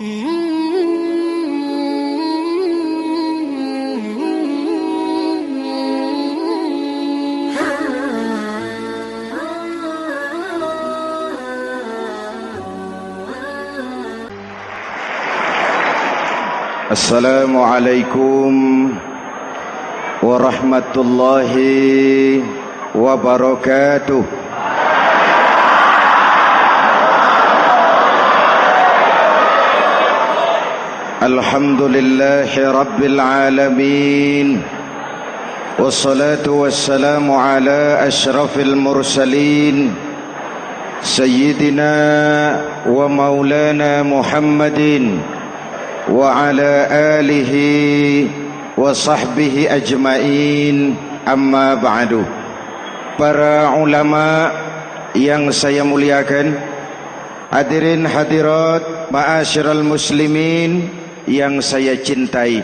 Assalamualaikum warahmatullahi wabarakatuh. Alhamdulillahi rabbil alamin. Wassalatu wassalamu ala ashrafil mursalin Sayyidina wa maulana Muhammadin wa ala alihi wa sahbihi ajmain, amma ba'du. Para ulama yang saya muliakan, hadirin hadirat ma'asyiral muslimin yang saya cintai,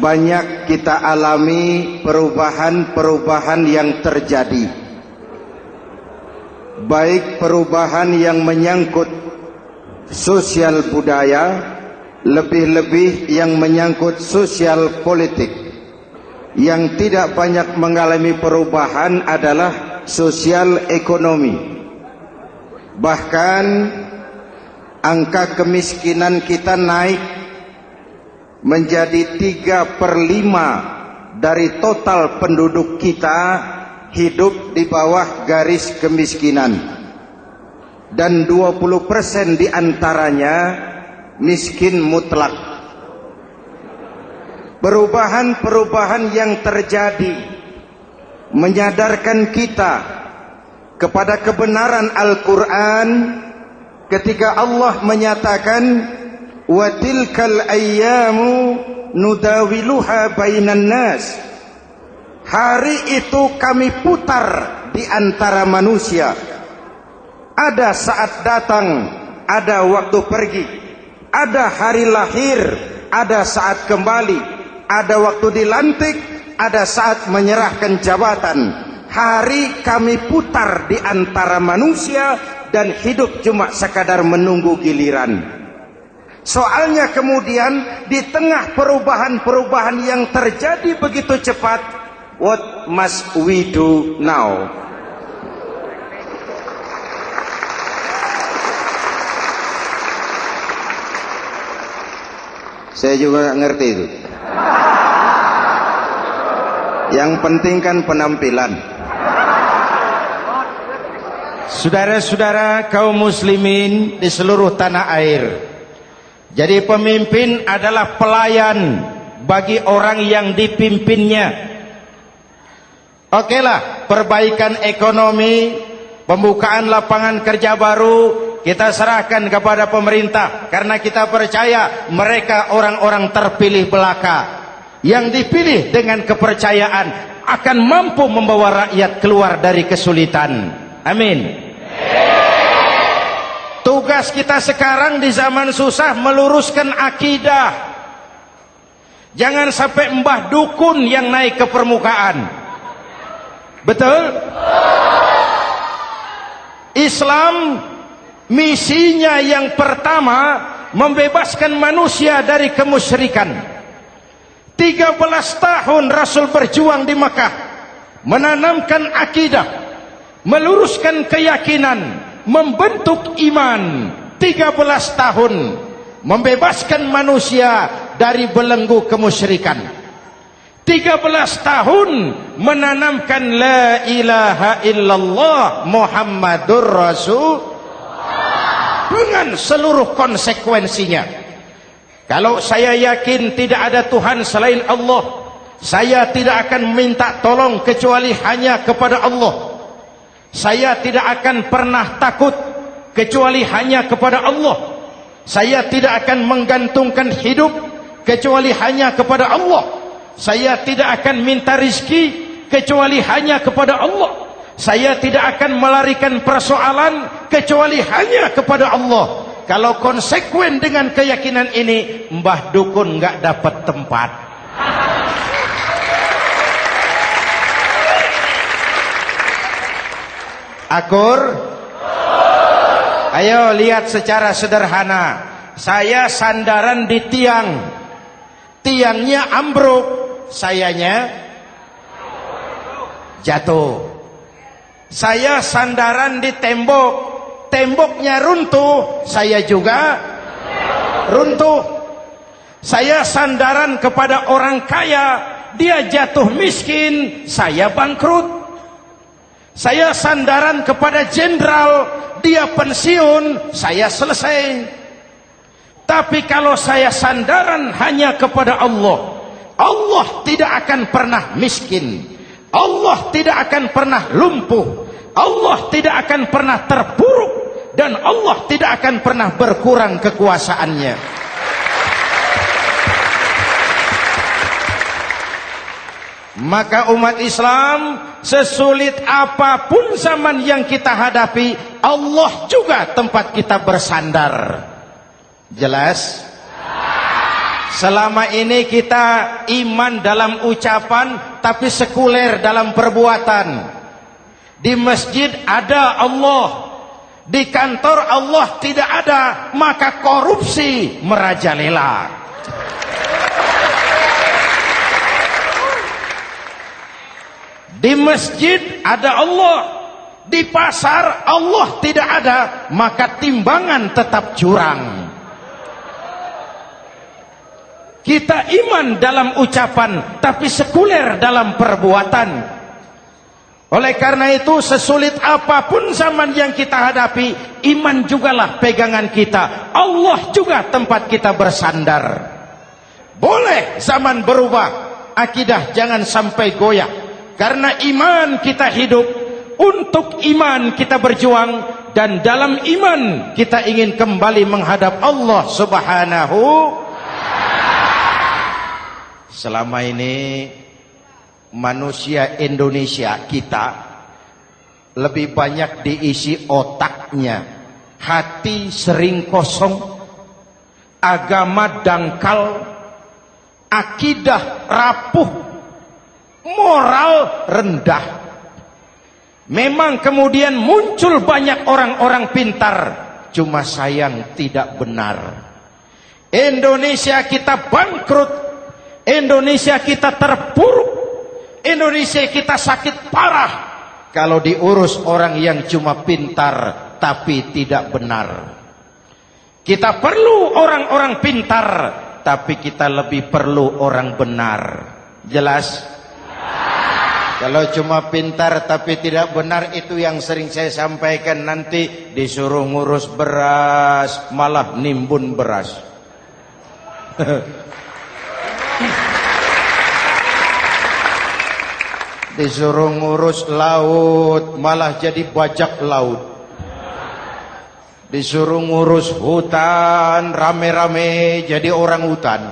banyak kita alami perubahan-perubahan yang terjadi, baik perubahan yang menyangkut sosial budaya, lebih-lebih yang menyangkut sosial politik. Yang tidak banyak mengalami perubahan adalah sosial ekonomi. Bahkan angka kemiskinan kita naik menjadi 3/5 dari total penduduk kita hidup di bawah garis kemiskinan, dan 20% diantaranya miskin mutlak. Perubahan-perubahan yang terjadi menyadarkan kita kepada kebenaran Al-Quran ketika Allah menyatakan wa tilkal ayyamu nudawiluha bainan nas. Hari itu kami putar di antara manusia. Ada saat datang, ada waktu pergi. Ada hari lahir, ada saat kembali, ada waktu dilantik, ada saat menyerahkan jabatan. Hari kami putar di antara manusia dan hidup cuma sekadar menunggu giliran. Soalnya kemudian di tengah perubahan-perubahan yang terjadi begitu cepat, what must we do now? Saya juga nggak ngerti itu. Yang penting kan penampilan. Saudara-saudara kaum muslimin di seluruh tanah air, jadi pemimpin adalah pelayan bagi orang yang dipimpinnya. Okelah, perbaikan ekonomi, pembukaan lapangan kerja baru kita serahkan kepada pemerintah, karena kita percaya mereka orang-orang terpilih belaka yang dipilih dengan kepercayaan akan mampu membawa rakyat keluar dari kesulitan. Amin. Tugas kita sekarang di zaman susah meluruskan akidah. Jangan sampai mbah dukun yang naik ke permukaan. Betul? Islam misinya yang pertama membebaskan manusia dari kemusyrikan. 13 tahun Rasul berjuang di Makkah, menanamkan akidah, meluruskan keyakinan, membentuk iman. 13 tahun membebaskan manusia dari belenggu kemusyrikan. 13 tahun menanamkan la ilaha illallah Muhammadur Rasul dengan seluruh konsekuensinya. Kalau saya yakin tidak ada Tuhan selain Allah, saya tidak akan minta tolong kecuali hanya kepada Allah. Saya tidak akan pernah takut kecuali hanya kepada Allah. Saya tidak akan menggantungkan hidup kecuali hanya kepada Allah. Saya tidak akan minta rizki kecuali hanya kepada Allah. Saya tidak akan melarikan persoalan kecuali hanya kepada Allah. Kalau konsekuen dengan keyakinan ini, mbah dukun nggak dapat tempat. Akur? Ayo lihat secara sederhana. saya sandaran di tiang, tiangnya ambruk, sayanya jatuh. Saya sandaran di tembok, temboknya runtuh, saya juga runtuh. Saya sandaran kepada orang kaya, dia jatuh miskin, saya bangkrut. Saya sandaran kepada jenderal, dia pensiun, saya selesai. Tapi kalau saya sandaran hanya kepada Allah, Allah tidak akan pernah miskin, Allah tidak akan pernah lumpuh, Allah tidak akan pernah terpuruk, dan Allah tidak akan pernah berkurang kekuasaannya. Maka umat Islam, sesulit apapun zaman yang kita hadapi, Allah juga tempat kita bersandar. Jelas? Selama ini kita iman dalam ucapan, tapi sekuler dalam perbuatan. Di masjid ada Allah, di kantor Allah tidak ada, maka korupsi merajalela. Di masjid ada Allah, di pasar Allah tidak ada, maka timbangan tetap curang. Kita iman dalam ucapan, tapi sekuler dalam perbuatan. Oleh karena itu, sesulit apapun zaman yang kita hadapi, iman jugalah pegangan kita, Allah juga tempat kita bersandar. Boleh zaman berubah, akidah jangan sampai goyah. Karena iman kita hidup, untuk iman kita berjuang, dan dalam iman kita ingin kembali menghadap Allah Subhanahu. Selama ini manusia Indonesia kita lebih banyak diisi otaknya, hati sering kosong, agama dangkal, akidah rapuh, moral rendah. Memang kemudian muncul banyak orang-orang pintar, cuma sayang tidak benar. Indonesia kita bangkrut, Indonesia kita terpuruk, Indonesia kita sakit parah kalau diurus orang yang cuma pintar tapi tidak benar. Kita perlu orang-orang pintar, tapi kita lebih perlu orang benar. Jelas? Kalau cuma pintar tapi tidak benar, itu yang sering saya sampaikan, nanti disuruh ngurus beras malah nimbun beras. Disuruh ngurus laut malah jadi bajak laut. Disuruh ngurus hutan rame-rame jadi orang hutan.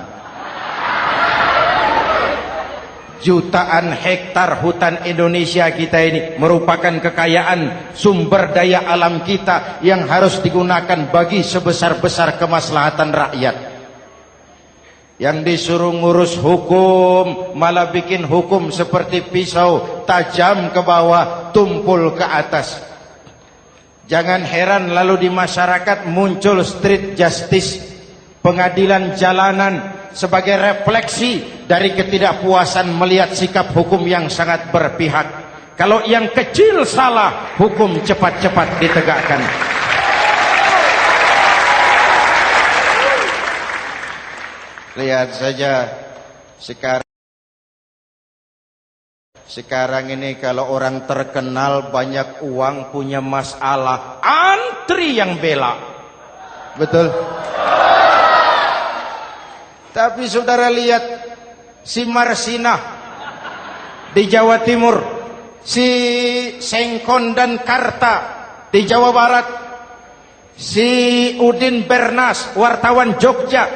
Jutaan hektar hutan Indonesia kita ini merupakan kekayaan sumber daya alam kita yang harus digunakan bagi sebesar-besar kemaslahatan rakyat. Yang disuruh ngurus hukum malah bikin hukum seperti pisau, tajam ke bawah, tumpul ke atas. Jangan heran lalu di masyarakat muncul street justice, pengadilan jalanan, sebagai refleksi dari ketidakpuasan melihat sikap hukum yang sangat berpihak. Kalau yang kecil salah, hukum cepat-cepat ditegakkan. Lihat saja sekarang ini kalau orang terkenal, banyak uang, punya masalah, antri yang bela. Betul? Tapi saudara lihat si Marsinah di Jawa Timur, si Sengkon dan Karta di Jawa Barat, si Udin Bernas wartawan Jogja,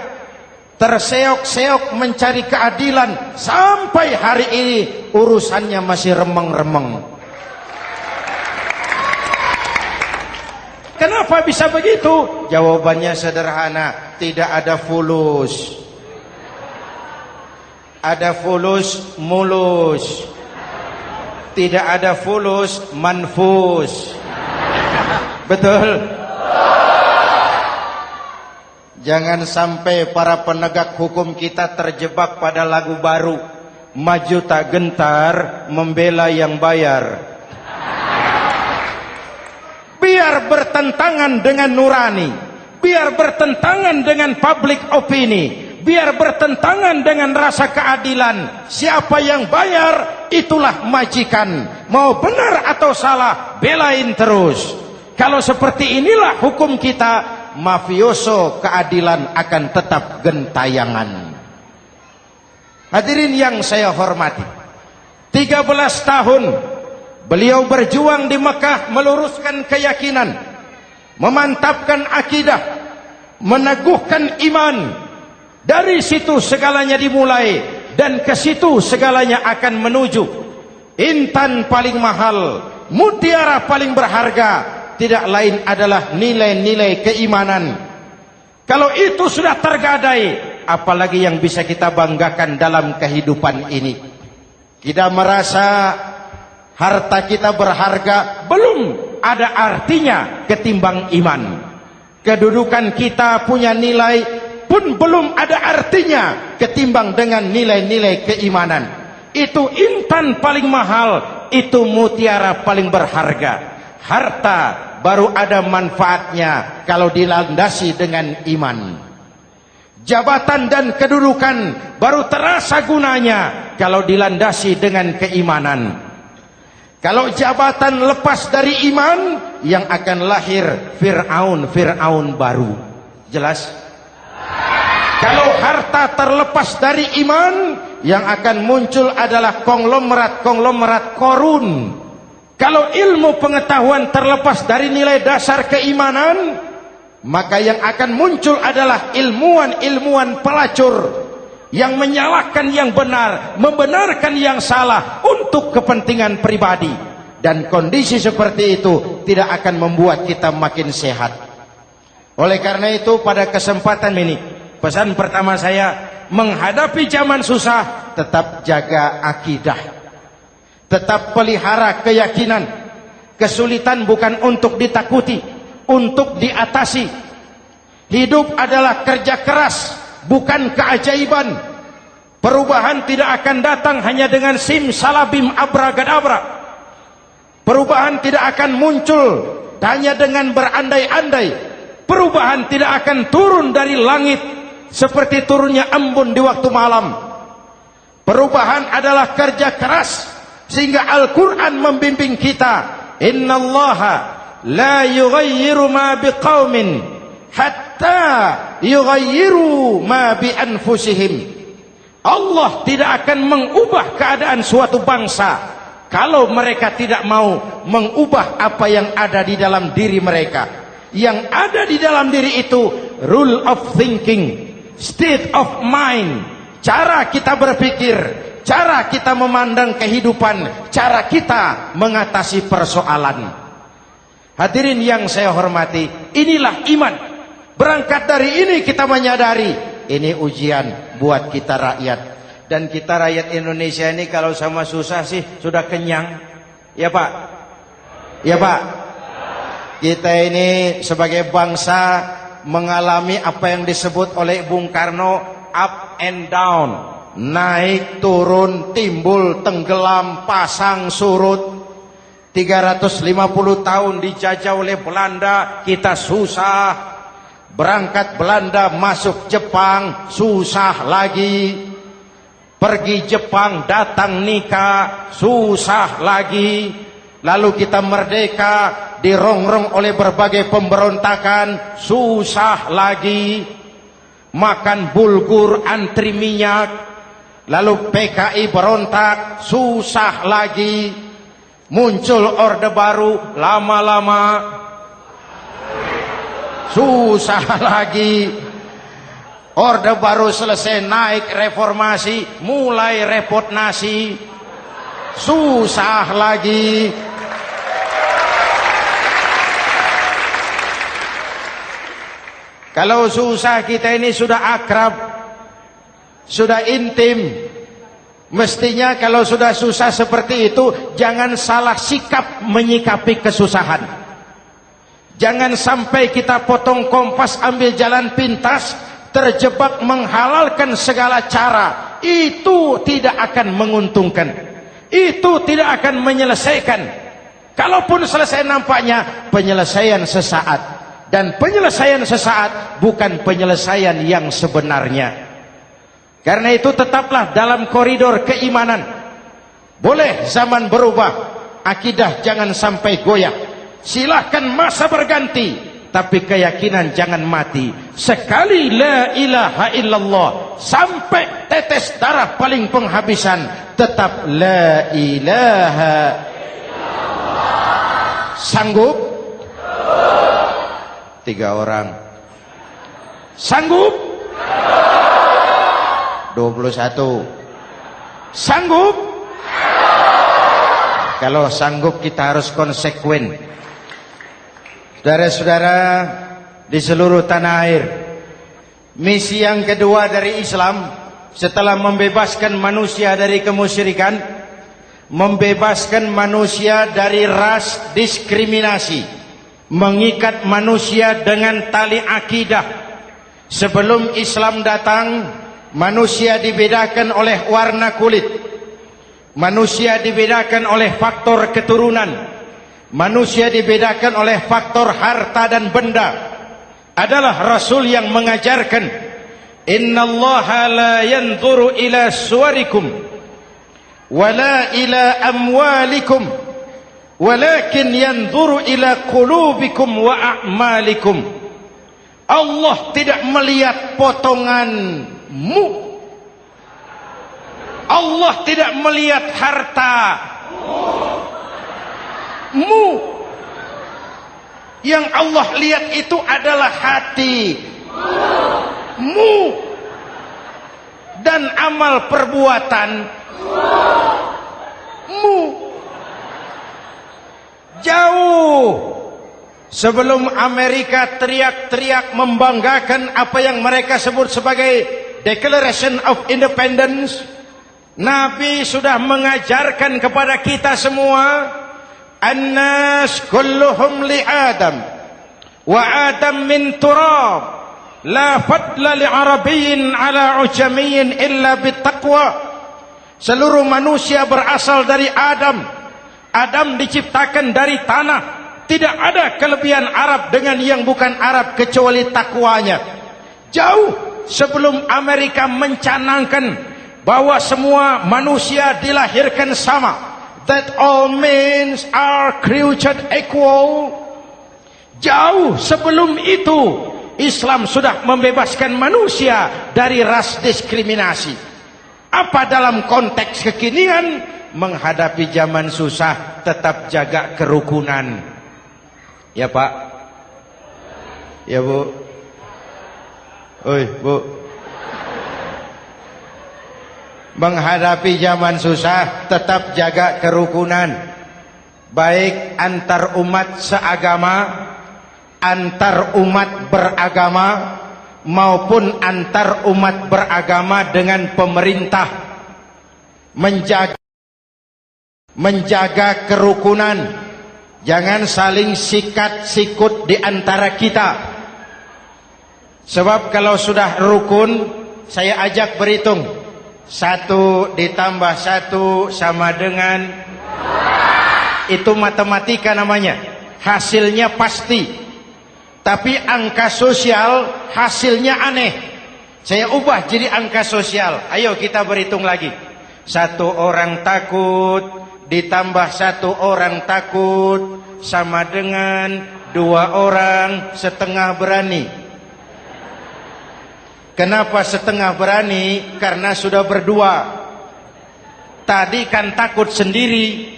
terseok-seok mencari keadilan, sampai hari ini urusannya masih remeng-remeng. Kenapa bisa begitu? Jawabannya sederhana, tidak ada fulus. Ada fulus mulus, tidak ada fulus manfus. Betul? Jangan sampai para penegak hukum kita terjebak pada lagu baru, maju tak gentar, membela yang bayar. Biar bertentangan dengan nurani, biar bertentangan dengan public opini, biar bertentangan dengan rasa keadilan. Siapa yang bayar, itulah majikan. Mau benar atau salah, belain terus. Kalau seperti inilah hukum kita, mafioso keadilan akan tetap gentayangan. Hadirin yang saya hormati, 13 tahun beliau berjuang di Mekah, meluruskan keyakinan, memantapkan akidah, meneguhkan iman. Dari situ segalanya dimulai, dan ke situ segalanya akan menuju. Intan paling mahal, mutiara paling berharga, tidak lain adalah nilai-nilai keimanan. Kalau itu sudah tergadai, apalagi yang bisa kita banggakan dalam kehidupan ini? Kita merasa harta kita berharga, belum ada artinya ketimbang iman. Kedudukan kita punya nilai pun belum ada artinya ketimbang dengan nilai-nilai keimanan. Itu intan paling mahal, itu mutiara paling berharga. Harta baru ada manfaatnya kalau dilandasi dengan iman. Jabatan dan kedudukan baru terasa gunanya kalau dilandasi dengan keimanan. Kalau jabatan lepas dari iman, yang akan lahir Fir'aun baru. Jelas? Kalau harta terlepas dari iman, yang akan muncul adalah konglomerat Korun. Kalau ilmu pengetahuan terlepas dari nilai dasar keimanan, maka yang akan muncul adalah ilmuwan pelacur yang menyalahkan yang benar, membenarkan yang salah untuk kepentingan pribadi. Dan kondisi seperti itu tidak akan membuat kita makin sehat. Oleh karena itu, pada kesempatan ini, pesan pertama saya, menghadapi zaman susah, tetap jaga akidah. Tetap pelihara keyakinan. Kesulitan bukan untuk ditakuti, untuk diatasi. Hidup adalah kerja keras, bukan keajaiban. Perubahan tidak akan datang hanya dengan simsalabim abragadabra. Perubahan tidak akan muncul hanya dengan berandai-andai. Perubahan tidak akan turun dari langit seperti turunnya embun di waktu malam. Perubahan adalah kerja keras. Sehingga Al-Quran membimbing kita, innallaha la yughayyiru ma biqaumin hatta yughayyiru ma bi anfusihim. Allah tidak akan mengubah keadaan suatu bangsa kalau mereka tidak mau mengubah apa yang ada di dalam diri mereka. Yang ada di dalam diri itu rule of thinking, state of mind, cara kita berpikir, cara kita memandang kehidupan, cara kita mengatasi persoalan. Hadirin yang saya hormati, inilah iman. Berangkat dari ini kita menyadari, ini ujian buat kita rakyat. Dan kita rakyat Indonesia ini kalau sama susah sih sudah kenyang. Ya Pak? Ya Pak? Kita ini sebagai bangsa mengalami apa yang disebut oleh Bung Karno up and down. Naik, turun, timbul, tenggelam, pasang, surut. 350 tahun dijajah oleh Belanda, kita susah. Berangkat Belanda masuk Jepang, susah lagi. Pergi Jepang, datang nikah, susah lagi. Lalu kita merdeka, dirongrong oleh berbagai pemberontakan, susah lagi. Makan bulgur, antri minyak. Lalu PKI berontak, susah lagi. Muncul orde baru, lama-lama susah lagi. Orde baru selesai, naik reformasi, mulai repot nasi, susah lagi. Kalau susah kita ini sudah akrab, sudah intim. Mestinya kalau sudah susah seperti itu, jangan salah sikap menyikapi kesusahan. Jangan sampai kita potong kompas, ambil jalan pintas, terjebak menghalalkan segala cara. Itu tidak akan menguntungkan, itu tidak akan menyelesaikan. Kalaupun selesai, nampaknya penyelesaian sesaat, dan penyelesaian sesaat bukan penyelesaian yang sebenarnya. Karena itu tetaplah dalam koridor keimanan. Boleh zaman berubah, akidah jangan sampai goyah. Silahkan masa berganti, tapi keyakinan jangan mati. Sekali la ilaha illallah, sampai tetes darah paling penghabisan, tetap la ilaha illallah. Sanggup? 3 orang. Sanggup? 21. Sanggup? Kalau sanggup kita harus konsekuen. Saudara-saudara di seluruh tanah air, misi yang kedua dari Islam setelah membebaskan manusia dari kemusyrikan, membebaskan manusia dari ras diskriminasi, mengikat manusia dengan tali akidah. Sebelum Islam datang, manusia dibedakan oleh warna kulit, manusia dibedakan oleh faktor keturunan, manusia dibedakan oleh faktor harta dan benda. Adalah Rasul yang mengajarkan, innallaha la yanzuru ila suwarikum wala ila amwalikum walakin yanzuru ila qulubikum wa a'malikum. Allah tidak melihat potonganmu, Allah tidak melihat hartamu. Yang Allah lihat itu adalah hatimu dan amal perbuatanmu. Jauh sebelum Amerika teriak-teriak membanggakan apa yang mereka sebut sebagai Declaration of Independence, Nabi sudah mengajarkan kepada kita semua, An-nas kulluhum li Adam wa Adam min turab la fadla li Arabiyyin ala ujamiyyin illa bittaqwa. Seluruh manusia berasal dari Adam. Adam diciptakan dari tanah. Tidak ada kelebihan Arab dengan yang bukan Arab kecuali takwanya. Jauh sebelum Amerika mencanangkan bahwa semua manusia dilahirkan sama, that all men are created equal. Jauh sebelum itu Islam sudah membebaskan manusia dari ras diskriminasi. Apa dalam konteks kekinian menghadapi zaman susah tetap jaga kerukunan? Ya Pak, ya Bu, oi Bu, menghadapi zaman susah tetap jaga kerukunan, baik antar umat seagama, antar umat beragama, maupun antar umat beragama dengan pemerintah. Menjaga kerukunan, jangan saling sikat sikut di antara kita. Sebab kalau sudah rukun, saya ajak berhitung, 1 ditambah 1 sama dengan, itu matematika namanya, hasilnya pasti. Tapi angka sosial hasilnya aneh. Saya ubah jadi angka sosial. Ayo kita berhitung lagi. 1 orang takut ditambah 1 orang takut sama dengan 2 orang setengah berani. Kenapa setengah berani? Karena sudah berdua. Tadi kan takut sendiri.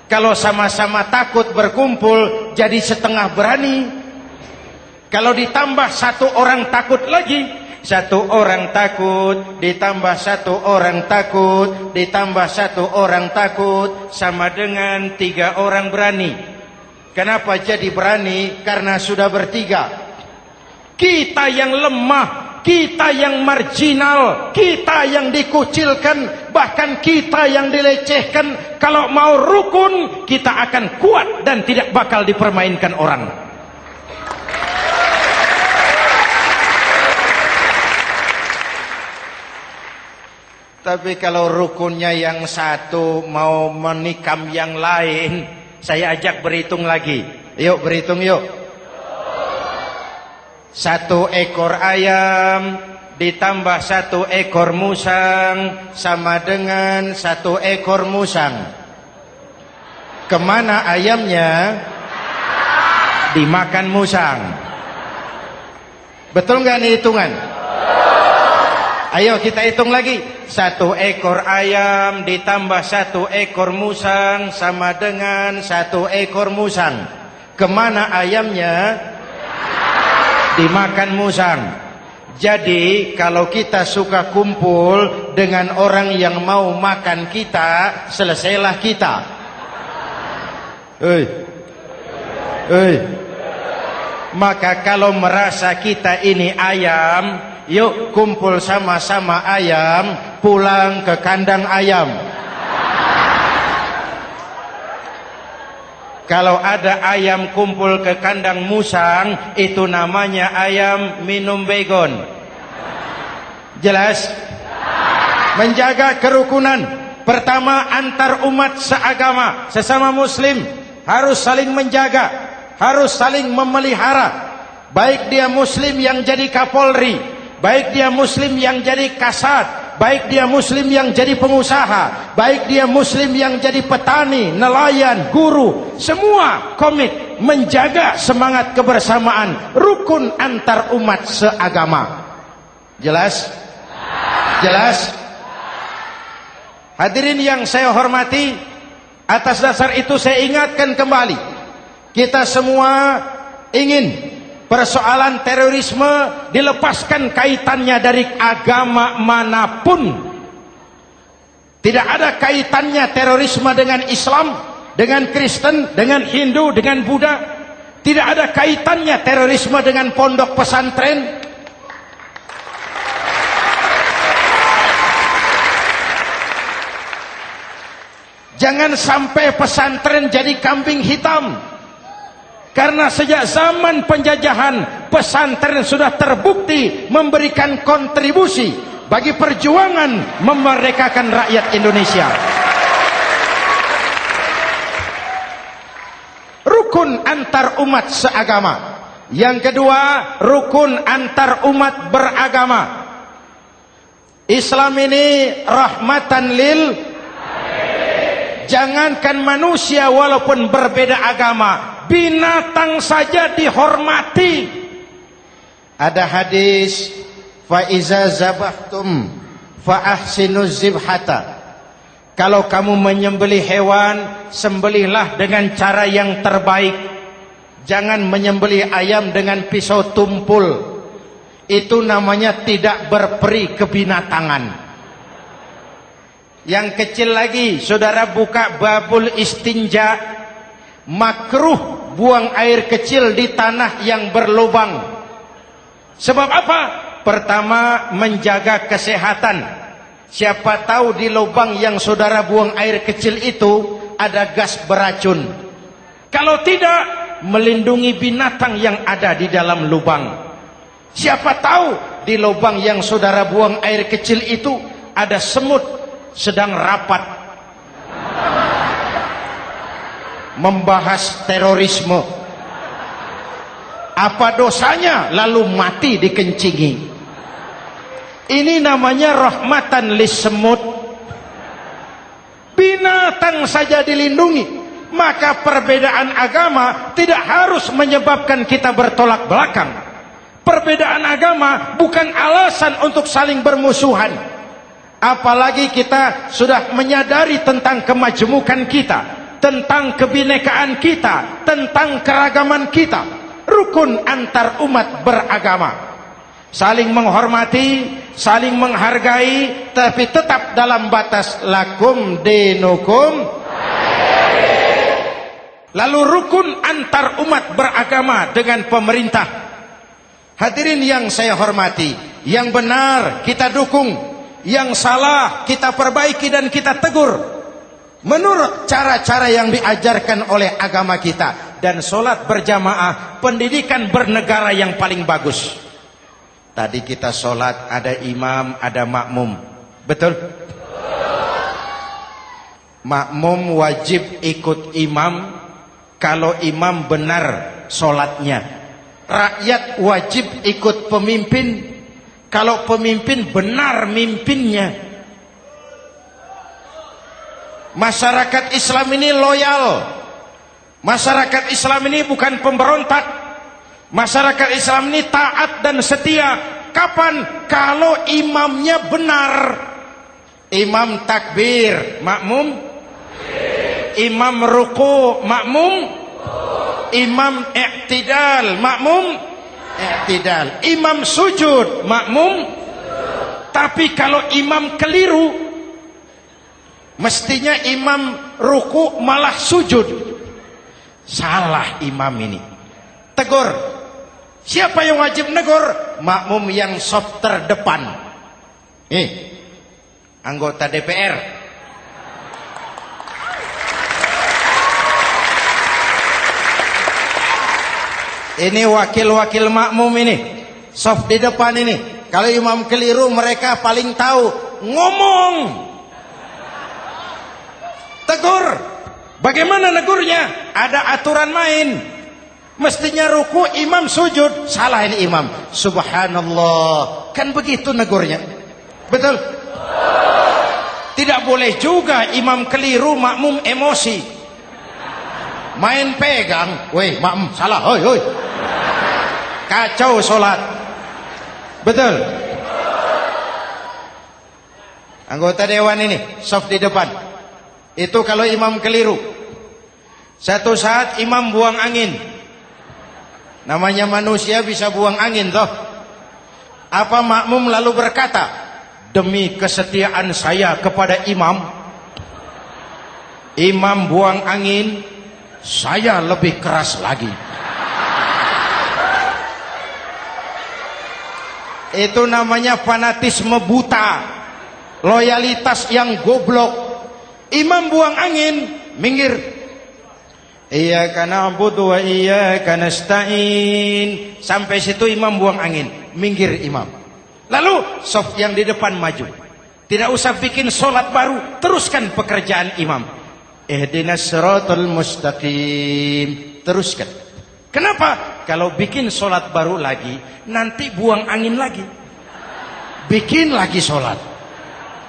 Kalau sama-sama takut berkumpul jadi setengah berani. Kalau ditambah 1 orang takut lagi, 1 orang takut ditambah 1 orang takut ditambah 1 orang takut sama dengan 3 orang berani. Kenapa jadi berani? Karena sudah bertiga. Kita yang lemah, kita yang marginal, kita yang dikucilkan, bahkan kita yang dilecehkan, kalau mau rukun kita akan kuat dan tidak bakal dipermainkan orang. Tapi kalau rukunnya yang satu mau menikam yang lain, saya ajak berhitung lagi. Yuk berhitung yuk. 1 ekor ayam ditambah 1 ekor musang sama dengan 1 ekor musang. Kemana ayamnya? Dimakan musang. Betul nggak nih hitungan? Ayo kita hitung lagi. 1 ekor ayam ditambah 1 ekor musang sama dengan 1 ekor musang. Kemana ayamnya? Dimakan musang. Jadi kalau kita suka kumpul dengan orang yang mau makan kita, selesailah kita. Maka kalau merasa kita ini ayam, yuk kumpul sama-sama ayam, pulang ke kandang ayam. Kalau ada ayam kumpul ke kandang musang, itu namanya ayam minum baygon. Jelas? Menjaga kerukunan. Pertama, antar umat seagama, sesama muslim harus saling menjaga, harus saling memelihara. Baik dia muslim yang jadi kapolri, baik dia muslim yang jadi kasat, baik dia muslim yang jadi pengusaha, baik dia muslim yang jadi petani, nelayan, guru, semua komit menjaga semangat kebersamaan, rukun antar umat seagama. Jelas? Jelas? Hadirin yang saya hormati, atas dasar itu saya ingatkan kembali, kita semua ingin persoalan terorisme dilepaskan kaitannya dari agama manapun. Tidak ada kaitannya terorisme dengan Islam, dengan Kristen, dengan Hindu, dengan Buddha. Tidak ada kaitannya terorisme dengan pondok pesantren. Jangan sampai pesantren jadi kambing hitam. Karena sejak zaman penjajahan, pesantren sudah terbukti memberikan kontribusi bagi perjuangan memerdekakan rakyat Indonesia. Rukun antar umat seagama. Yang kedua, rukun antar umat beragama. Islam ini rahmatan lil jangankan manusia walaupun berbeda agama, binatang saja dihormati. Ada hadis, fa iza zabahtum fa ahsinuz zibhata. Kalau kamu menyembelih hewan, sembelihlah dengan cara yang terbaik. Jangan menyembelih ayam dengan pisau tumpul. Itu namanya tidak berperi kebinatangan. Yang kecil lagi, saudara buka babul istinja, makruh buang air kecil di tanah yang berlubang. Sebab apa? Pertama, menjaga kesehatan. Siapa tahu di lubang yang saudara buang air kecil itu ada gas beracun. Kalau tidak, melindungi binatang yang ada di dalam lubang. Siapa tahu di lubang yang saudara buang air kecil itu ada semut sedang rapat membahas terorisme. Apa dosanya lalu mati dikencingi? Ini namanya rahmatan lis semut. Binatang saja dilindungi. Maka perbedaan agama tidak harus menyebabkan kita bertolak belakang. Perbedaan agama bukan alasan untuk saling bermusuhan. Apalagi kita sudah menyadari tentang kemajemukan kita, tentang kebinekaan kita, tentang keragaman kita. Rukun antar umat beragama. Saling menghormati, saling menghargai, tapi tetap dalam batas lakum dinukum. Lalu rukun antar umat beragama dengan pemerintah. Hadirin yang saya hormati, yang benar kita dukung, yang salah kita perbaiki dan kita tegur menurut cara-cara yang diajarkan oleh agama kita. Dan sholat berjamaah, pendidikan bernegara yang paling bagus. Tadi kita sholat ada imam, ada makmum. Betul? Makmum wajib ikut imam kalau imam benar sholatnya. Rakyat wajib ikut pemimpin kalau pemimpin benar mimpinnya. Masyarakat Islam ini loyal. Masyarakat Islam ini bukan pemberontak. Masyarakat Islam ini taat dan setia. Kapan? Kalau imamnya benar. Imam takbir, makmum. Imam ruku, makmum. Imam i'tidal, makmum. I'tidal. Imam sujud, makmum. Tapi kalau imam keliru, mestinya imam ruku malah sujud. Salah imam ini. Tegur. Siapa yang wajib negur? Makmum yang saf terdepan. Anggota DPR. Ini wakil-wakil makmum ini, saf di depan ini. Kalau imam keliru mereka paling tahu. Ngomong. Tegur. Bagaimana negurnya? Ada aturan main. Mestinya ruku, imam sujud. Salah ini imam. Subhanallah. Kan begitu negurnya. Betul? Tidak boleh juga imam keliru, makmum emosi. Main pegang. Weh, makmum salah. Hoi, hoi. Kacau sholat. Betul? Anggota dewan ini, saf di depan. Itu kalau imam keliru. Satu saat imam buang angin. Namanya manusia bisa buang angin toh. Apa makmum lalu berkata, demi kesetiaan saya kepada imam, imam buang angin, saya lebih keras lagi. Itu namanya fanatisme buta, loyalitas yang goblok. Imam buang angin, minggir. Iyyaka na'budu wa iyyaka nasta'in. Sampai situ imam buang angin, minggir imam. Lalu saf yang di depan maju. Tidak usah bikin sholat baru, teruskan pekerjaan imam. Ihdinas siratal mustaqim. Teruskan. Kenapa? Kalau bikin sholat baru lagi, nanti buang angin lagi. Bikin lagi sholat.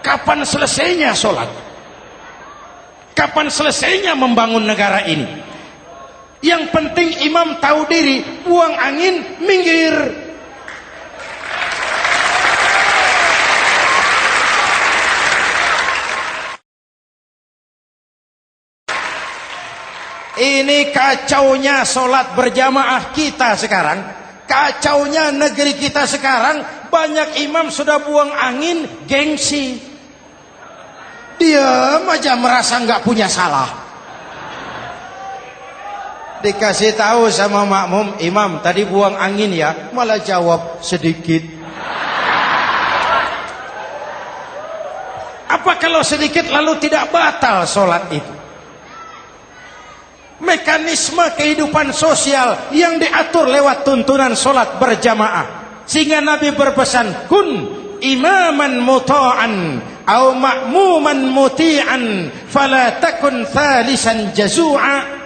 Kapan selesainya sholat? Kapan selesainya membangun negara ini? Yang penting imam tahu diri, buang angin, minggir. Ini kacaunya sholat berjamaah kita sekarang. Kacaunya negeri kita sekarang. Banyak imam sudah buang angin, gengsi. Diam aja merasa nggak punya salah. Dikasih tahu sama makmum, imam tadi buang angin ya, malah jawab sedikit. Apa kalau sedikit lalu tidak batal sholat itu? Mekanisme kehidupan sosial yang diatur lewat tuntunan sholat berjamaah. Sehingga Nabi berpesan, kun imaman muta'an au ma'muman muti'an fala takun thalisan jazu'a.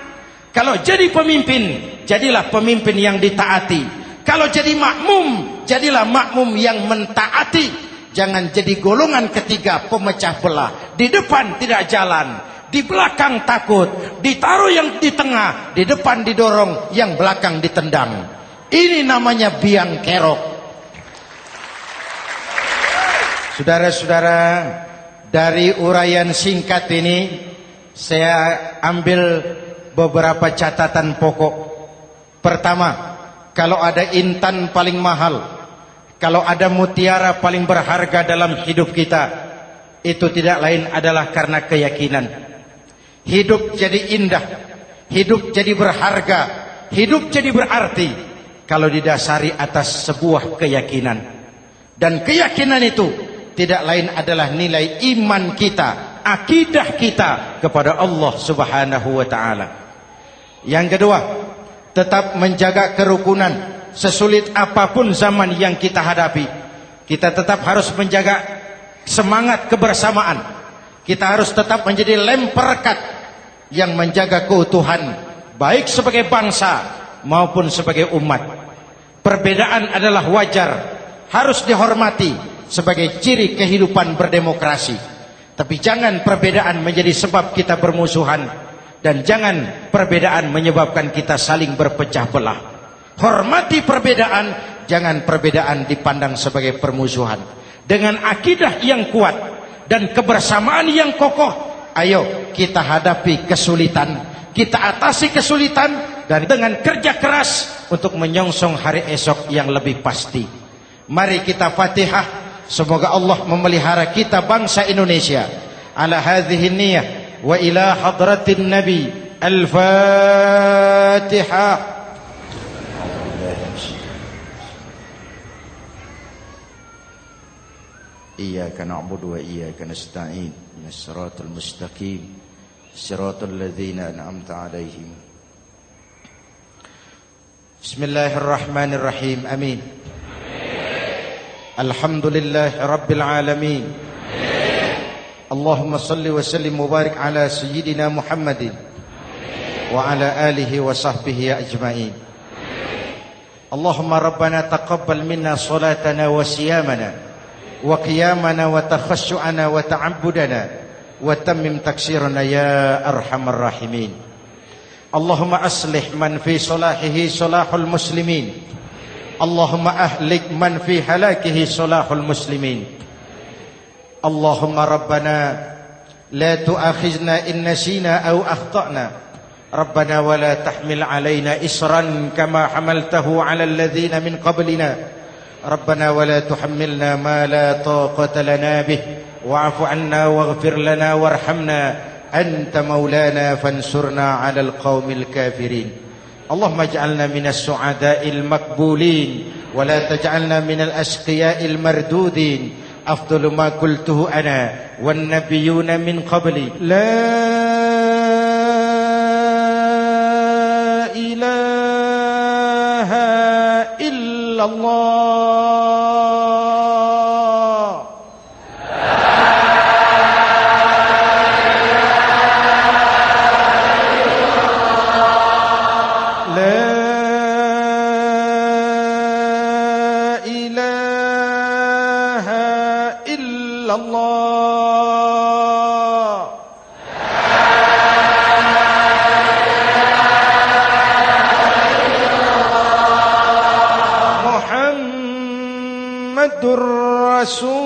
Kalau jadi pemimpin, jadilah pemimpin yang ditaati. Kalau jadi makmum, jadilah makmum yang mentaati. Jangan jadi golongan ketiga pemecah belah. Di depan tidak jalan, di belakang takut, ditaruh yang di tengah, di depan didorong, yang belakang ditendang. Ini namanya biang kerok. Saudara-saudara, dari uraian singkat ini saya ambil beberapa catatan pokok. Pertama, kalau ada intan paling mahal, kalau ada mutiara paling berharga dalam hidup kita, itu tidak lain adalah karena keyakinan. Hidup jadi indah, hidup jadi berharga, hidup jadi berarti kalau didasari atas sebuah keyakinan. Dan keyakinan itu tidak lain adalah nilai iman kita, akidah kita kepada Allah Subhanahu wa taala. Yang kedua, tetap menjaga kerukunan. Sesulit apapun zaman yang kita hadapi, kita tetap harus menjaga semangat kebersamaan. Kita harus tetap menjadi lem perekat yang menjaga keutuhan baik sebagai bangsa maupun sebagai umat. Perbedaan adalah wajar, harus dihormati sebagai ciri kehidupan berdemokrasi. Tapi jangan perbedaan menjadi sebab kita bermusuhan, dan jangan perbedaan menyebabkan kita saling berpecah belah. Hormati perbedaan, jangan perbedaan dipandang sebagai permusuhan. Dengan akidah yang kuat dan kebersamaan yang kokoh, ayo kita hadapi kesulitan, kita atasi kesulitan, dan dengan kerja keras untuk menyongsong hari esok yang lebih pasti. Mari kita Fatihah, semoga Allah memelihara kita bangsa Indonesia. Ala hadhihi niyah wa ila hadratin Nabi. Al-Fatihah. Iyyaka na'budu wa iyyaka nasta'in. Ihdinas siratal mustaqim. Siratal ladzina an'amta 'alaihim. Bismillahirrahmanirrahim. Amin. Alhamdulillahi rabbil alamin. Allahumma salli wa sallim wa barik ala sayyidina Muhammadin wa ala alihi wa sahbihi ajma'in. Allahumma rabbana taqabbal minna salatana wa siyamana wa qiyamana wa takhashu'ana wa ta'abbudana wa tammim taksirana ya arhamar rahimin. Allahumma aslih man fi salahihi salahul muslimin. Allahumma ahlik man fi halakihi salahul muslimin. Allahumma rabbana la tu'akhizna in nasina aw akhtana. Rabbana wa la tahmil alaina isran kama hamaltahu ala alladhina min qablina. Rabbana wa la tuhammilna ma la taqata lana bih wa'fu 'anna waghfir lana warhamna anta maulana fansurna 'alal qaumil kafirin. Allahumma ij'alna minas su'ada'il maqbulin wa la taj'alna minal ashqiya'il mardudin. Afdalu ma qultuhu ana wan nabiyyuna min qabli. La ilaha illallah. Rasulullah.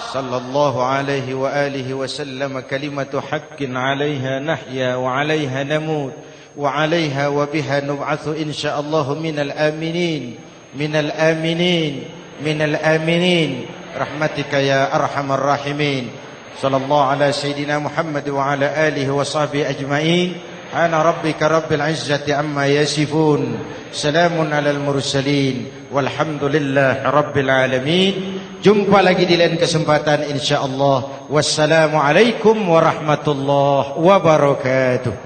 Sallallahu alaihi wa alihi wa sallam. Kalimatu haqqin 'alaiha nahya wa 'alaiha namut wa 'alaiha wa biha nub'atsu insyaallah minal aminin minal aminin minal aminin rahmatika ya arhamar rahimin. Sallallahu ala sayyidina Muhammad wa ala alihi wa sahbihi ajma'in. Ana rabbika rabbil izzati amma yasifun. Salamun alal mursalin. Walhamdulillahi rabbil alamin. Jumpa lagi di lain kesempatan insyaallah. Wassalamualaikum warahmatullahi wabarakatuh.